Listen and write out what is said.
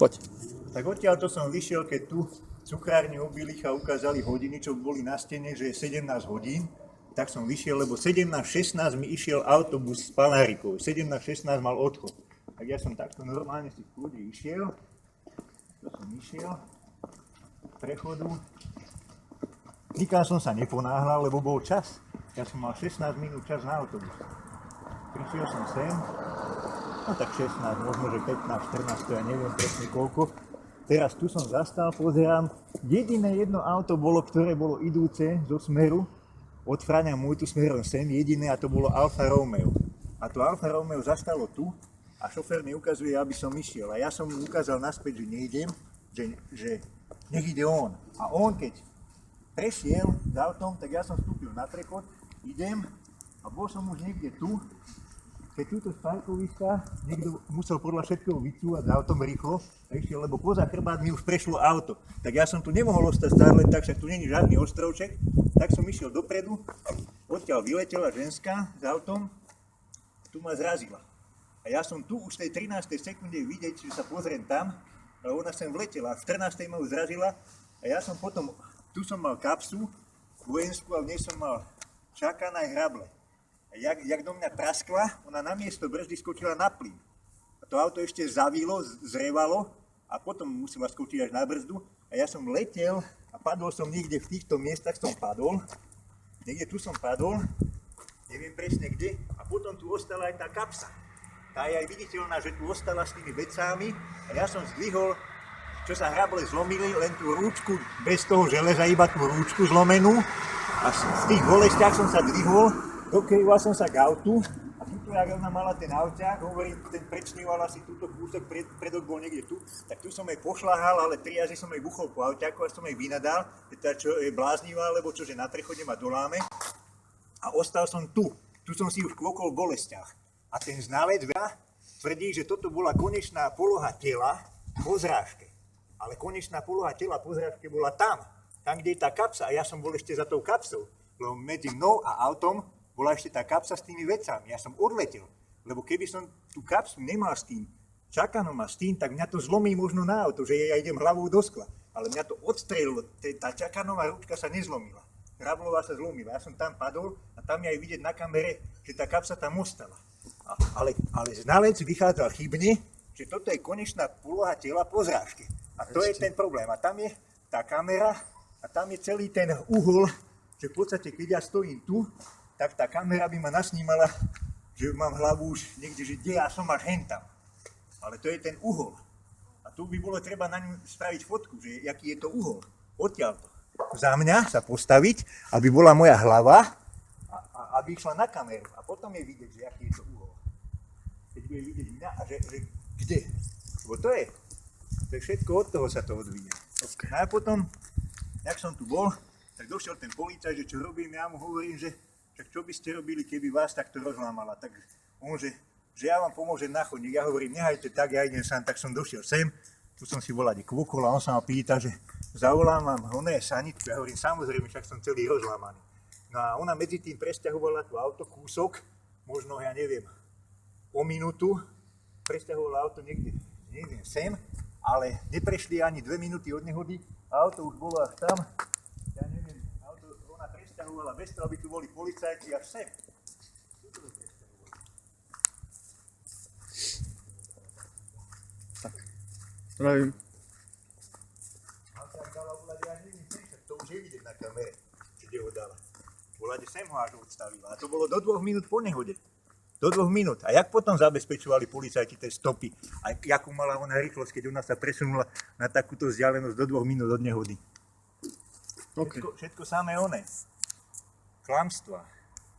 Poď. Tak odtiaľ to som vyšiel, keď tu cukrárne Obilicha ukázali hodiny, čo boli na stene, že je 17 hodín, tak som vyšiel, lebo 17:16 mi išiel autobus z Palárikov, 17:16 mal odchod. Tak ja som takto normálne si v kľude išiel, prechodu. Nikam som sa neponáhľal, lebo bol čas. Ja som mal 16 minút čas na autobus. Prišiel som sem, no tak 16, možno že 15, 14, to ja neviem presne koľko. Teraz tu som zastal, pozerám, jediné jedno auto bolo, ktoré bolo idúce zo smeru, od Fraňa Mújtu smerom sem, jediné, a to bolo Alfa Romeo. A to Alfa Romeo zastalo tu a šofér mi ukazuje, aby som išiel. A ja som mu ukázal naspäť, že nejdem, že nech ide on. A on, keď prešiel s autom, tak ja som vstúpil na prechod, idem a bol som už niekde tu. Keď túto z parkoviska niekto musel podľa všetkého vycúvať s autom rýchlo, lebo poza chrbát mi už prešlo auto. Tak ja som tu nemohol ostať stále len tak, však tu není žiadny ostrovček, tak som išiel dopredu, odtiaľ vyletela ženská s autom, tu ma zrazila. A ja som tu už v tej 13. sekunde vidieť, že sa pozriem tam, ale ona sem vletela, v 14. ma už zrazila a ja som potom, tu som mal kapsu vojenskú a v nej som mal čakan aj hrable. A jak do mňa praskla, ona na miesto brzdy skočila na plyn. A to auto ešte zavilo, zrevalo a potom musela skočiť až na brzdu. A ja som letel a padol som niekde v týchto miestach, som padol. Niekde tu som padol, neviem presne kde. A potom tu ostala aj tá kapsa. Tá je aj viditeľná, že tu ostala s tými vecami. A ja som zdvihol, čo sa hrable zlomili, len tú rúčku, bez toho železa, iba tú rúčku zlomenú. A v tých bolestiach som sa dvihol. Dokryval som sa k autu a tuto, jak ona mala ten auťák, hovorím, ten prečníval asi túto kúsok, predok bol niekde tu, tak tu som jej pošľahal, ale 3 razy som jej buchol po auťáku a som jej vynadal, teda čo je bláznivá, lebo čože na prechode ma doláme. A ostal som tu, tu som si už kvokol v bolestiach. A ten znalec tvrdí, že toto bola konečná poloha tela po zrážke. Ale konečná poloha tela po zrážke bola tam, kde je tá kapsa a ja som bol ešte za tou kapsou, lebo medzi mnou a autom bola ešte tá kapsa s tými vecami. Ja som odletel, lebo keby som tú kapsu nemal s tým čakanom a s tým, tak mňa to zlomí možno na auto, že ja idem hlavou do skla. Ale mňa to odstrelilo, tá čakanová ručka sa nezlomila. Hrablová sa zlomila. Ja som tam padol a tam je aj vidieť na kamere, že tá kapsa tam ostala. Ale znalec vychádzal chybne, že toto je konečná poloha tela po zrážke. A to je ten problém. A tam je tá kamera a tam je celý ten uhol, že v podstate keď ja stojím tu, tak tá kamera by ma nasnímala, že mám hlavu už niekde, že kde ja som až hentam. Ale to je ten uhol. A tu by bolo treba na ňu spraviť fotku, že aký je to uhol. Odtiaľto. Za mňa sa postaviť, aby bola moja hlava a aby išla na kameru. A potom je vidieť, že aký je to uhol. Keď bude vidieť mňa a že kde. Lebo to je všetko, od toho sa to odvíja. Okay. No a potom, jak som tu bol, tak došiel ten policajt, že čo robím, ja mu hovorím, že tak čo by ste robili, keby vás takto rozlámala? Tak on, že ja vám pomôžem na chodník. Ja hovorím, nehajte tak, ja idem sám. Tak som došiel sem, tu som si volať kvokol a on sa ma pýta, že zavolám vám sanitku. Ja hovorím, samozrejme, však som celý rozlámaný. No a ona medzi tým presťahovala tú auto kúsok, možno, ja neviem, o minútu. Presťahovala auto niekde, neviem, sem, ale neprešli ani 2 minúty od nehody. Auto už bolo až tam. Ja neviem, ona presťahovala bez toho, aby tu boli policajti až sem. Tak, zdravím. To už je vidieť na kamere, kde ho dala. Volade sem ho až odstavila. A to bolo do 2 minút po nehode. Do 2 minút. A jak potom zabezpečovali policajti tie stopy? A jakú mala ona rýchlosť, keď ona sa presunula na takúto vzdialenosť do 2 minút od nehody? Okay. Všetko samé oné. Klamstvá.